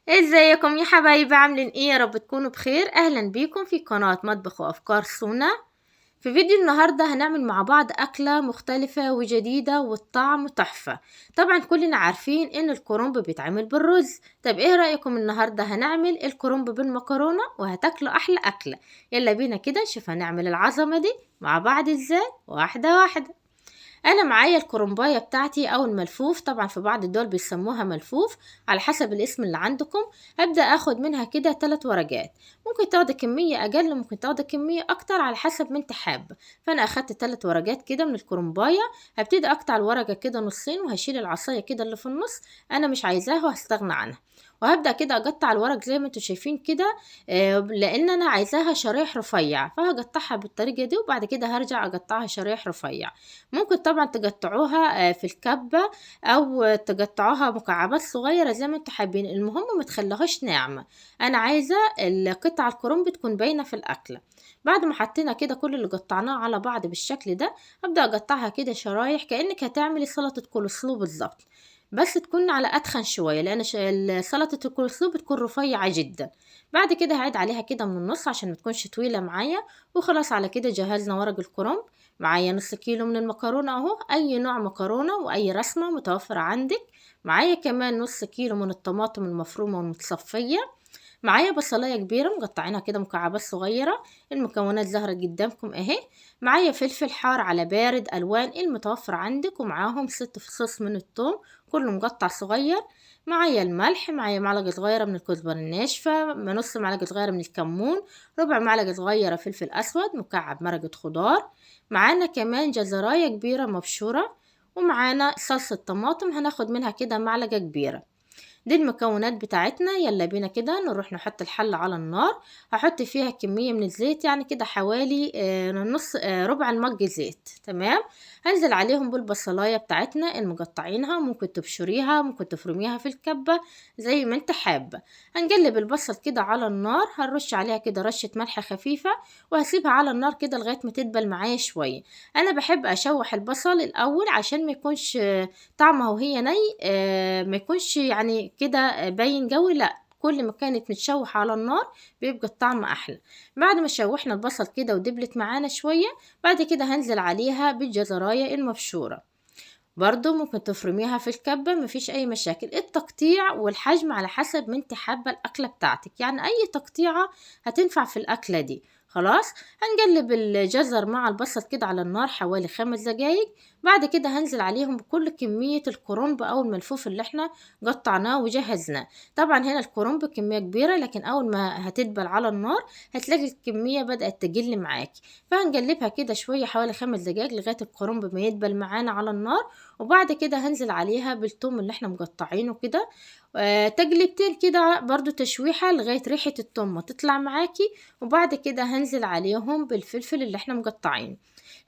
ازيكم يا حبايبي؟ عاملين ايه؟ يا رب تكونوا بخير. اهلا بيكم في قناة مطبخ وافكار سونا. في فيديو النهاردة هنعمل مع بعض اكلة مختلفة وجديدة والطعم تحفة. طبعا كلنا عارفين ان الكرنب بيتعمل بالرز. طب ايه رأيكم النهاردة هنعمل الكرنب بالمكرونة وهتاكلوا احلى اكلة. يلا بينا كده نشوف هنعمل العظمة دي مع بعض ازاي، واحدة واحدة. انا معايا الكرنبايه بتاعتي او الملفوف، طبعا في بعض الدول بيسموها ملفوف على حسب الاسم اللي عندكم. هبدا اخد منها كده 3 ورقات. ممكن تاخدي كميه اقل، ممكن تاخدي كميه اكتر على حسب ما انت حابه. فانا اخدت 3 ورقات كده من الكرنبايه. هبتدي اقطع الورقه كده نصين وهشيل العصايه كده اللي في النص. انا مش عايزاها وهستغنى عنها. وهبدا كده اقطع الورق زي ما انتوا شايفين كده. لان انا عايزاها شرايح رفيع، فهقطعها بالطريقه دي وبعد كده هرجع اقطعها شرايح رفيع. ممكن طبعا تقطعوها في الكبة، او تقطعوها مكعبات صغيرة زي ما انتوا حابين، المهم ما تخليهاش ناعمة. انا عايزة القطع الكرنب تكون باينة في الاكلة. بعد ما حطينا كده كل اللي قطعناه على بعض بالشكل ده، ابدا اقطعها كده شرايح كأنك هتعملي سلطة كولسلو بالظبط. بس تكون على اتخن شوية لان سلطة الكولسلو بتكون رفيعة جدا. بعد كده هعيد عليها كده من النص عشان ما تكونش طويلة معايا. وخلاص على كده جهزنا ورق الكرنب. معايا نص كيلو من المكرونة اهو، اي نوع مكرونة واي رسمة متوفرة عندك. معايا كمان نص كيلو من الطماطم المفرومة والمتصفية. معايا بصلاية كبيرة مقطعينها كده مكعبات صغيرة. المكونات ظاهرة قدامكم اهي. معايا فلفل حار على بارد الوان المتوفر عندك، ومعاهم 6 فصوص من الثوم كله مقطع صغير. معايا الملح، معايا معلقة صغيرة من الكزبرة الناشفة، نص معلقة صغيرة من الكمون. ربع معلقة صغيرة فلفل أسود، مكعب مرقة خضار. معانا كمان جزراية كبيرة مبشورة. ومعانا صلصة طماطم هناخد منها كده معلقة كبيرة. دي المكونات بتاعتنا. يلا بينا كده نروح نحط الحلة على النار. هحط فيها كمية من الزيت، يعني كده حوالي نص ربع المج زيت، تمام. هنزل عليهم بالبصلاية بتاعتنا المقطعينها، ممكن تبشريها ممكن تفرميها في الكبة زي ما انت حابة. هنقلب البصل كده على النار، هنرش عليها كده رشة ملح خفيفة. وهسيبها على النار كده لغاية ما تدبل معايا شوية. انا بحب اشوح البصل الاول عشان ما يكونش طعمها وهي ني ما يكونش يعني كده باين قوي، لا كل ما كانت متشوحة على النار بيبقى الطعم احلى. بعد ما شوحنا البصل كده ودبلت معانا شوية، بعد كده هنزل عليها بالجزراية المبشورة. برضو ممكن تفرميها في الكبة، مفيش اي مشاكل. التقطيع والحجم على حسب ما انت حابة الاكلة بتاعتك، يعني اي تقطيعة هتنفع في الاكلة دي. خلاص. هنقلب الجزر مع البصل كده على النار حوالي 5 دقايق. بعد كده هنزل عليهم بكل كمية الكرنب او الملفوف اللي احنا قطعناه وجهزناه. طبعا هنا الكرنب كمية كبيرة، لكن اول ما هتدبل على النار هتلاقي الكمية بدأت تقل معاكي. فهنقلبها كده شوية حوالي 5 دقايق لغاية الكرنب ما يدبل معانا على النار. وبعد كده هنزل عليها بالثوم اللي احنا مقطعينه كده. تقلبتين كده برضو تشويحة لغاية ريحة الثوم ما تطلع معاكي. وبعد كده هنزل عليهم بالفلفل اللي احنا مقطعينه.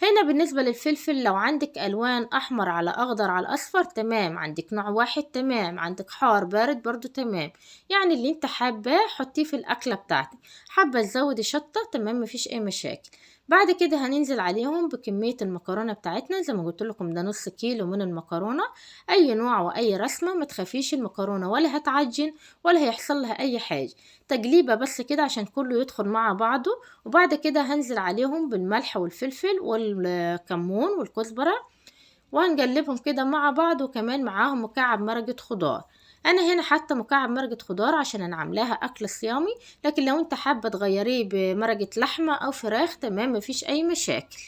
هنا بالنسبة للفلفل، لو عندك ألوان أحمر على أخضر على أصفر تمام، عندك نوع واحد تمام، عندك حار بارد برضو تمام. يعني اللي انت حاباه حطيه في الأكلة بتاعتك. حابة تزودي شطة تمام، مفيش أي مشاكل. بعد كده هننزل عليهم بكمية المكرونة بتاعتنا، زي ما قلت لكم ده نص كيلو من المكرونة. اي نوع واي رسمة، ما تخافيش المكرونة ولا هتعجن ولا هيحصل لها اي حاجة. تقليبة بس كده عشان كله يدخل مع بعضه. وبعد كده هنزل عليهم بالملح والفلفل والكمون والكزبرة. وهنقلبهم كده مع بعض، وكمان معاهم مكعب مرقة خضار. انا هنا حاطه مكعب مرقة خضار عشان انا عاملاها اكل صيامي. لكن لو انت حابه تغيريه بمرقة لحمه او فراخ تمام، مفيش اي مشاكل.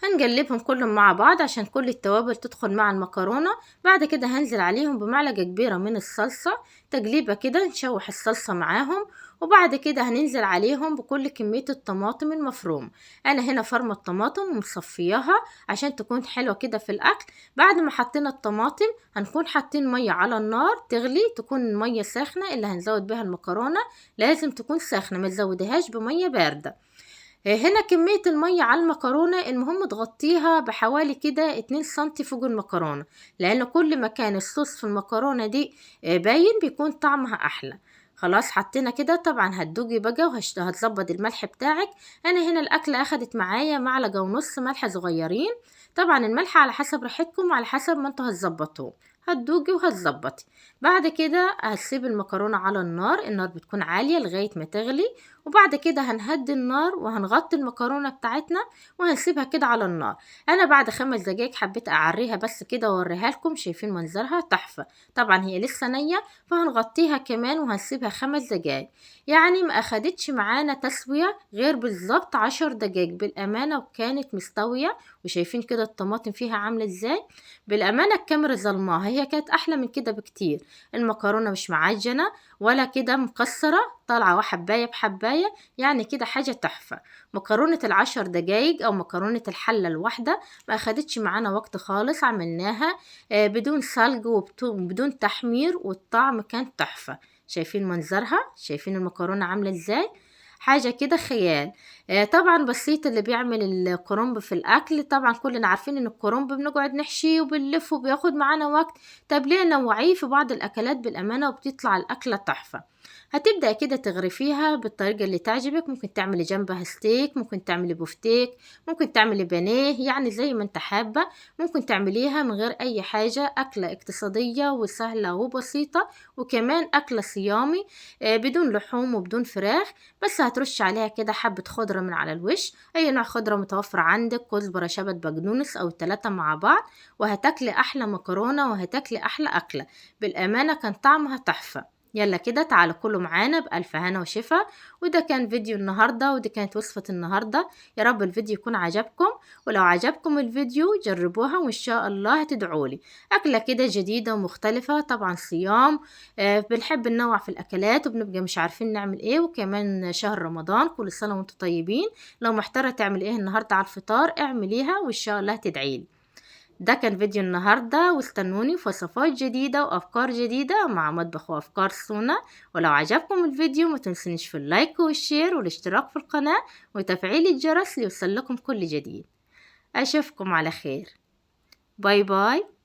هنقلبهم كلهم مع بعض عشان كل التوابل تدخل مع المكرونة. بعد كده هنزل عليهم بمعلقة كبيرة من الصلصة. تقليبة كده نشوح الصلصة معاهم. وبعد كده هننزل عليهم بكل كمية الطماطم المفروم. انا هنا فرمة الطماطم ومصفياها عشان تكون حلوة كده في الاكل. بعد ما حطينا الطماطم هنكون حاطين مية على النار تغلي، تكون مية ساخنة اللي هنزود بها المكرونة. لازم تكون ساخنة، ما تزودهاش بمية باردة. هنا كمية المية على المكرونة المهم تغطيها بحوالي كده 2 سنتي فوق المكرونة. لأن كل ما كان الصوص في المكرونة دي باين بيكون طعمها أحلى. خلاص حطينا كده، طبعا هتدوقي بقى وهتظبط الملح بتاعك. أنا هنا الأكلة أخدت معايا معلقة ونص ملح صغيرين. طبعا الملح على حسب راحتكم وعلى حسب ما انتوا هتظبطوه. هتدوقي وهتظبطي. بعد كده هتسيب المكرونة على النار بتكون عالية لغاية ما تغلي، وبعد كده هنهدي النار وهنغطي المكرونة بتاعتنا وهنسيبها كده على النار. انا بعد 5 دقايق حبيت اعريها بس كده واوريها لكم، شايفين منظرها تحفة. طبعا هي لسه نية، فهنغطيها كمان وهنسيبها 5 دقايق. يعني ما اخدتش معانا تسوية غير بالظبط 10 دقايق بالامانة، وكانت مستوية. وشايفين كده الطماطم فيها عاملة ازاي. بالامانة الكاميرا ظلماها، هي كانت احلى من كده بكتير. المكرونة مش معجنة ولا كده مكسرة، طالعة حباية بحباية، يعني كده حاجة تحفة. مكرونة ال10 دقايق او مكرونة الحلة الواحدة ما اخدتش معانا وقت خالص، عملناها بدون سلق وبدون تحمير، والطعم كان تحفة. شايفين منظرها، شايفين المكرونة عاملة ازاي، حاجة كده خيال. طبعا بسيط اللي بيعمل الكرنب في الاكل، طبعا كلنا عارفين ان الكرنب بنقعد نحشيه وبنلف وبياخد معانا وقت. طب ليه نوعيه في بعض الاكلات بالامانة وبتطلع الاكلة تحفة. هتبدأ كده تغرفيها بالطريقة اللي تعجبك، ممكن تعملي جنبها ستيك، ممكن تعملي بوفتيك، ممكن تعملي بانيه، يعني زي ما انت حابة. ممكن تعمليها من غير اي حاجة، اكلة اقتصادية وسهلة وبسيطة، وكمان اكلة صيامي بدون لحوم وبدون فراخ. بس هترش عليها كده حبة خضرة من على الوش، اي نوع خضرة متوفر عندك، كزبرة، شبت، بقدونس او ال3 مع بعض، وهتاكلي احلى مكرونة وهتاكلي احلى اكلة. بالامانة كان طعمها تحفة. يلا كده تعالوا كلوا معانا بألف هنا وشفا. وده كان فيديو النهاردة، ودي كانت وصفة النهاردة. يا رب الفيديو يكون عجبكم، ولو عجبكم الفيديو جربوها وإن شاء الله هتدعولي. أكلة كده جديدة ومختلفة، طبعا صيام بنحب ننوع في الأكلات وبنبقى مش عارفين نعمل إيه، وكمان شهر رمضان، كل سنة وانتم طيبين. لو محتارة تعمل إيه النهاردة على الفطار اعمليها وإن شاء الله تدعيلي. ده كان فيديو النهاردة، واستنوني في وصفات جديدة وأفكار جديدة مع مطبخ وأفكار سونا. ولو عجبكم الفيديو ما تنسونيش في اللايك والشير والاشتراك في القناة وتفعيل الجرس ليوصل لكم كل جديد. أشوفكم على خير. باي باي.